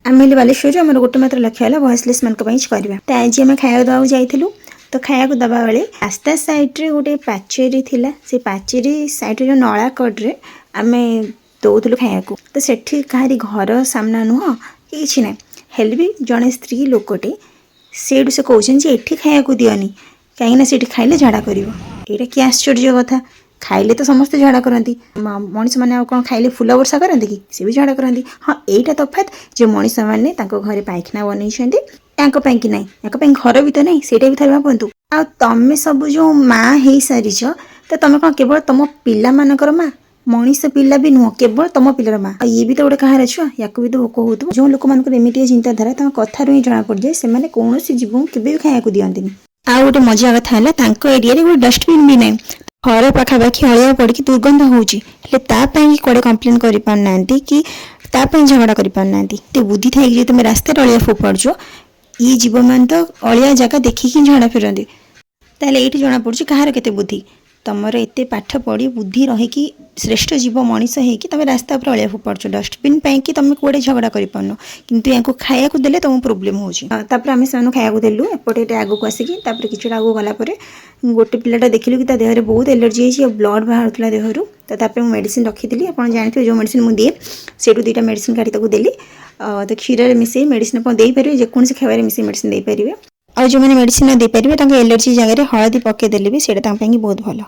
आम बालेश्वर आम गोटे मात्र लक्ष्य है वॉइसलेस मान करवा। तो आज आम खाया दवा जाइलु। तो खाया दबा बेले रास्ता साइड्रे गोटे पाचेरी थिला। से पाचेरी साइड्रे जो नला कड्रे आम दौलु खाया। तो सेठी कहारी घर सामना नुह कि ना हेल्ले भी जड़े स्त्री लोकटे से से कहते एठी खाया दिअनी कहीं खाइले झाड़ा कर। यहाँ कि आश्चर्य कथा खाइले तो समस्ते झाड़ा करती मनीष मैंने कौन खाइले फुल वर्षा करती कि सी भी झाड़ा करती। हाँ यहीटा तफात जो मनीष मैंने घरे पायखाना बनई कि ना घर भी तो नहीं सेटा भी थोड़ा भावतु आ तमें सब जो माँ हो सारीच तो तुम कौन केवल तुम पिला मानकर माँ मनीष पिला भी नुह केवल तुम पिलार माँ ये भी तो गोटे कहार छुआ या भी तो भोक हो जो लोक मान एमती चिंताधारा कथार ही जना पड़ जाए से कौन जीव के भी खाया दिखती। आ गोटे मजा कथा है एरिया गोटे डस्टबिन भी ना घर पाखापाखि अलिया पड़ी दुर्गंध होतापाई कड़े कम्प्लेन कर पारना कि झगड़ा कर पारना बुद्धि थी जो तुम रास्ता अलिया फोपाड़ ये जीव मान तो अलिया जगह देखिकी झड़ा फिरती ताले ये जना पड़े कहार केते बुद्धि तुमर एत पाठ पढ़ी बुद्धि रहीकि श्रेष्ठ जीव मनीष होगी तुम रास्ता पर अलिया फोपाड़ डस्टबिन कि तुम कौटे झगड़ा कर पारन किंतु या खाया देले तुम प्रोब्लेम होपर से खाया देलु एपटे आगू आसिक कि आगू गलापर गोटे पिलाटा देखिलु कि देहरे बहुत एलर्जी है ब्लड बाहर देहरु तो मेडिसिन रखी आप जानते जो मेडिसिन मुझे से 2टा मेडिसिन काटी देली तो क्षीर मिसई मेडिसिन आप देपारे जेकोसी खावे मिसई मेडिसिन देपारे और जो मैंने मेडिसिन देपारे एलर्जी जगह हलदी पकईदेले भी बहुत भल।